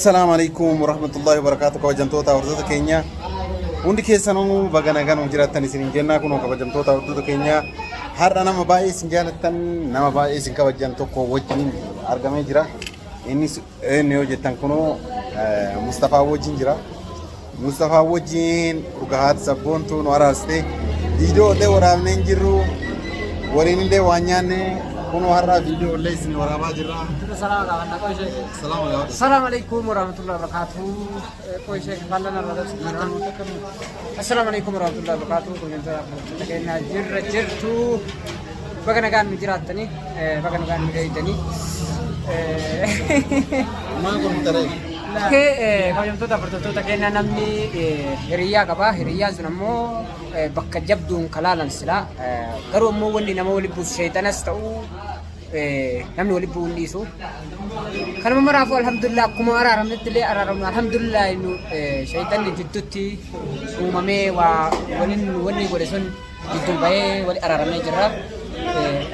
السلام عليكم ورحمة الله وبركاته. كوجنتوتا وردوتا كينيا hundi keessanuu baga nagaan jiraattan isin jennaa kun kabajamtoota hordoftoota keenya har'a nama baay'ee isin jaalattan nama baay'ee isin kabajan tokko wajjin argamee jira. Innis yoo jettan kunoo Mustafaa wajjin jira. Mustafaa wajjin dhugaat sabboontu nu araarste viidiyoo illee waraabnee jirru waliin illee waan nyaanne kunoo har'a viidiyoo illee isin waraabaa jirra. السلام عليكم ورحمة الله وبركاته. كويس فعلنا السلام عليكم ورحمة الله وبركاته. كنت تكلمنا جرتو بقنا كان مجراتني بقنا كان مجيدني ما كنت ترى ke kajamtoota dabartoota keenya namni hiriyaa qaba hiriyaa sun ammoo bakka jabduun kalaalan sila garuu ammoo wanni nama wali buusu sheeytanas ta'u namni wali bu'uun dhiisu kanuma maraafu alhamdulillah akkuma araaramnetti illee araaramnu alhamdulillah nu sheeytanni jidduutti uumamee waa wanni godhe sun jidduu bahee wali araaramnee jirra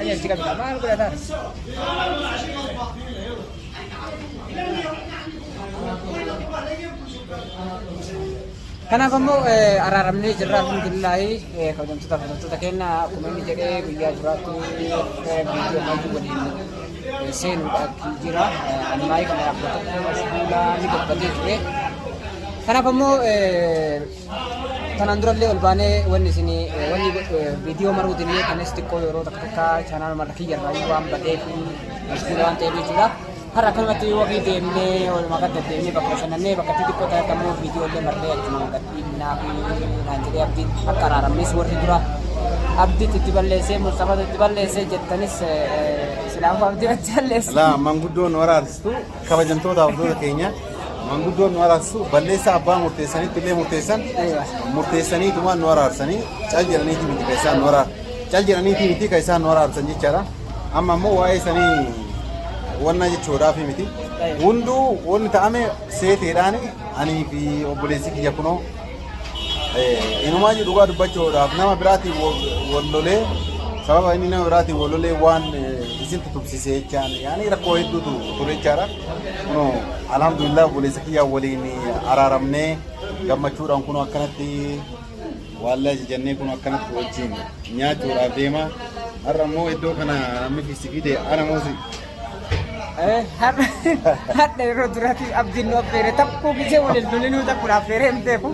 ajaa'ibsi qabda maal godhataa kanaaf ammoo araaramnee jirra alhamdulillah kabajamtoota keenya akkuma inni jedhee guyyaa jiraattu viidiyoo baay'ee waliin seenuudhaaf jira animaayii kana fuula ni gabbatee ture kanaaf ammoo kanaan durallee ol baanee wanni isin wanni viidiyoo maruu dinnee kanas xiqqoo yeroo takka chaanal mara kiyyarraa waan badee fi mashkuula waan ta'eef jechuudha. Har'a kanatti wakii deemnee walumaa gad deemnee bakka bashannanee bakka xixiqqoo ta'e ammoo viidiyoo illee marree achuma gadhiifnaa fi naan jedhee abdiin akka araaramnes warri dura abdiit itti balleessee Mustafaa itti balleessee jettanis silaafu abdii itti balleesse. Laa manguddoon waraarsitu kabajamtoota hordoftoota keenya manguddoon nu araarsu balleessaa abbaa murteessanitti illee murteessanii dhumaan nu araarsanii cal jedhaniiti miti ka isaan nu araar cal jedhaniiti miti ka isaan nu araarsan jechaadha. Amma ammoo waa'ee sanii wanna jechuudhaaf miti hunduu wanni ta'ame seeteedhaan anii fi obboleessi kiyya kunoo inumaa dhugaa dubbachuudhaaf nama biraatiin wallolee sababa inni nama biraatiin wallolee waan isin tutubsisee jechaan yaani rakkoo hedduutu ture jechaadha. Kunoo alhamdulillah obboleessi kiyya waliin araaramnee gammachuudhaan kunoo akkanatti wallahi jennee kunoo akkanatti wajjin nyaachuudhaaf deema. Har'a immoo iddoo kana namni fiisi fide ana moosi hadda yeroo duraati abdiin nu affeere takkuu gisee waliin lolli nu takkuu affeere hin beeku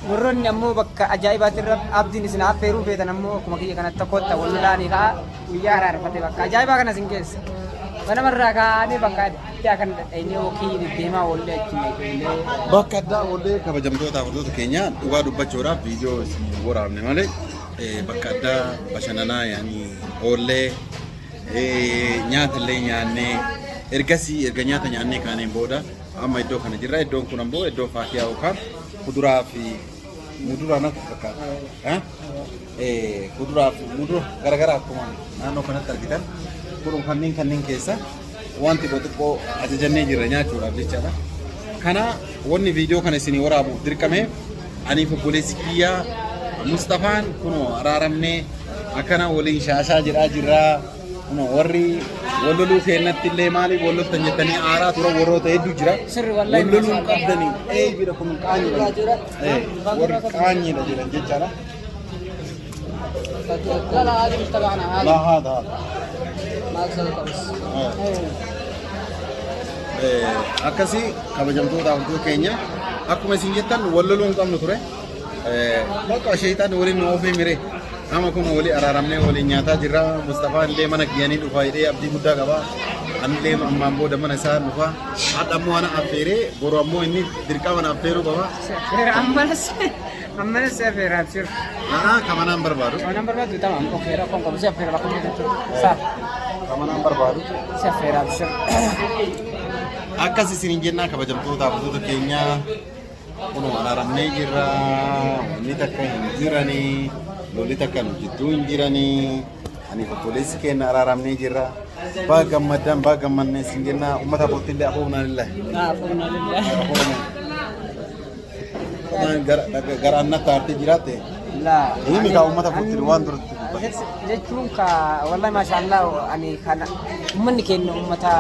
warroonni ammoo bakka ajaa'ibaatti irra abdiin isin affeeruu feetan ammoo akkuma kiyya kanatti tokkotta wal lolaanii ka'a guyyaa araarfate bakka ajaa'ibaa kana isin keessa banamarraa kaa'anii bakka addaa kan dhadheenyee yookiin deemaa oollee achiin bakka addaa oollee kabajamtoota hordoftoota keenya dhugaa dubbachuudhaaf viidiyoo isin waraabne malee bakka addaa bashannanaa yaani oollee nyaata illee nyaannee erga nyaata nyaannee kaaneen booda amma iddoo kana jirra. Iddoon kun ammoo iddoo faakiyaa yookaan kuduraa fi muduraa natti fakkaata. Kuduraa fi mudura garaagaraa akkuma naannoo kanatti argitan kun kanneen keessa wanti xixiqqoo ajajannee jirra nyaachuudhaaf jechaadha. Kana wanni viidiyoo kana isin waraabuuf dirqame aniif obboleessi kiyyaa Mustafaan kunoo araaramnee akkana waliin shaashaa jedhaa jirra. warri walloluu keenyatti illee maaliif walloltan jettanii aaraa tura warroota hedduu jira. Walloluu qabdanii bira kun qaanyiidha jira. Warri qaanyiidha jedhan jechaadha. Laa haadha. Akkasii kabajamtoota hordoftoota keenya akkuma isin jettan walloluu hin qabnu ture. Bakka sheetaan waliin nu oofee miree. Nama kun wali araaramnee waliin nyaataa jirra. Mustafaan illee mana kiyyanii dhufaa jedhee abdii guddaa qaba. Anillee ammaan booda mana isaa dhufaa. Hadha ammoo ana affeeree boru ammoo inni dirqama na affeeruu qaba. ammanas affeeraa jiru. Kamanaan barbaadu. Kamanaan barbaadu tamam. Okey rakkoon qabu si affeera bakka jirtu. Saaf. Kamanaan barbaadu. Si affeeraa jiru. Akkas isin jennaa kabajamtoota hordoftoota keenyaa kun araaramnee jirra. Wanni takka hin jiranii. Lolli takka nu jidduu hin jiranii. Ani obboleessi keenya araaramnee jirra. Baga gammaddaan baga gammannee isin jennaa uummata boottillee afoofnaa lillahi. Afoofnaa lillahi. Garaan natti aartee jiraatte. Himi kaa uummata boottillee waan duratti. jechuun ka wallahi maashaallah ani kana ummanni keenya ummata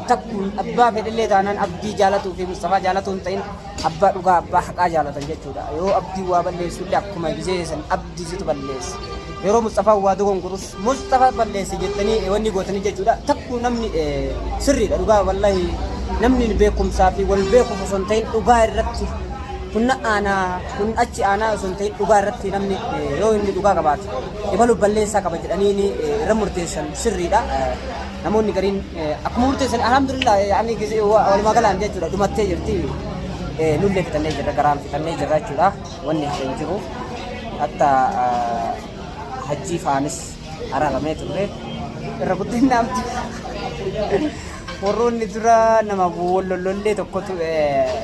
takkuun abbaa fedhallee taanaan abdii jaalatuu fi Mustafaa jaalatuu hin ta'in abbaa dhugaa abbaa haqaa jaalatan jechuudha. Yoo abdii waa balleessullee akkuma gisee san abdii situ balleessa. Yeroo Mustafaa waa dogongorus Mustafaa balleesse jettanii wanni gootanii jechuudha. Takkuu namni sirriidha dhugaa wallahi namni beekumsaa fi wal beekuuf osoo hin ta'in dhugaa irratti kun ana kun achi ana osoo hin ta'in dhugaa irratti namni yoo inni dhugaa qabaate ibalu balleessaa qaba jedhanii irra murteessan sirriidha. Namoonni gariin akkuma murteessan alhamdulillah yaani gisee walumaa galaan jechuudha dhumattee jirti. Nullee fitannee jirra garaan fitannee jirra jechuudha. Wanni hin jiru hatta hajjii faanis araaramee turre irra guddinaamti. Warroonni dura nama wallollee tokkotu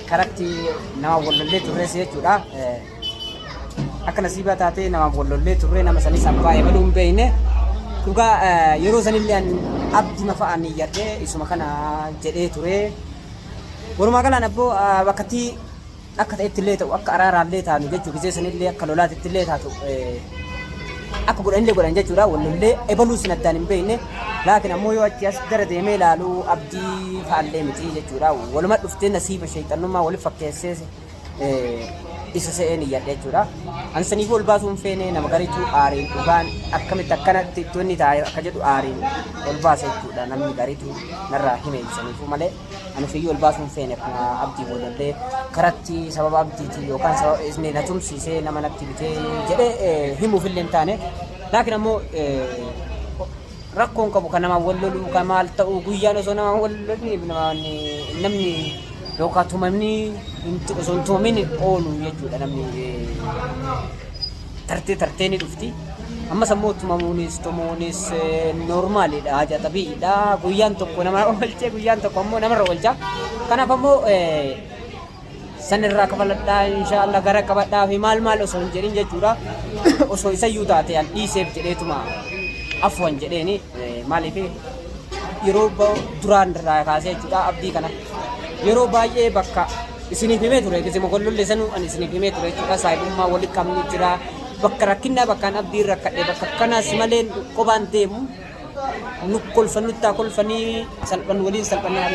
karatti nama wallollee turre jechuudha. Akka nasiibaa taatee nama wallollee turre nama sanis abbaa ebaluu hin beekne. Dhugaa yeroo sanillee abdii mafa'anii yaadee isuma kana jedhee ture. Walumaa galaan abboo bakkatti akka ta'etti illee ta'u akka araaraallee taanu jechuu gisee sanillee akka lolaatitti illee taatu akka godhanillee godhan jechuudha. Wallollee ebaluu sin addaan hin beekne. Laakiin ammoo yoo achi as gara deemee ilaalu abdii faallee miti jechuudha. Waluma dhuftee nasiiba sheexannummaa waliif fakkeessee isa se'een iyyadhe jechuudha. Ansaniif ol baasuun feene nama gariitu aariin dhugaan akkamitti akkanatti itti taa'e akka jedhu aariin ol baasa jechuudha. Namni gariitu narraa hime ibsaniifu malee ani fiyyuu ol baasuun feene akkuma abdii wallollee karatti sababa abdiitii yookaan sababa isni na tumsiisee nama natti bitee jedhee himuufillee hin taane. Laakiin ammoo rakkoon qabu kan nama walloluu kan maal ta'u guyyaan osoo nama walloluu namni yookaan tumamni osoo hin tumamin oolu jechuudha. Namni tartee ni dhufti. Ammas ammoo tumamuunis tumuunis noormaalidha haja tabiidha. Guyyaan tokko nama oolchee guyyaan tokko ammoo namarra oolcha. Kanaaf ammoo sanirraa kafaladhaa inshaallah gara qabadhaa fi maal osoo hin jedhin jechuudha. Osoo isayyuu taate an dhiiseef jedheetuma afwan jedheeni maaliif yeroo duraan irraa kaasee jechuudha abdii kana yeroo baay'ee bakka isiniif himee ture gisee mogollollee sanuu ani isiniif himee ture jechuudha. Saayibummaa walitti qabnu jira bakka rakkinaa bakkaan abdii rakkadhe bakka kanaas malee qobaan deemu nu kolfannu taa kolfanii salphan waliin salphannaa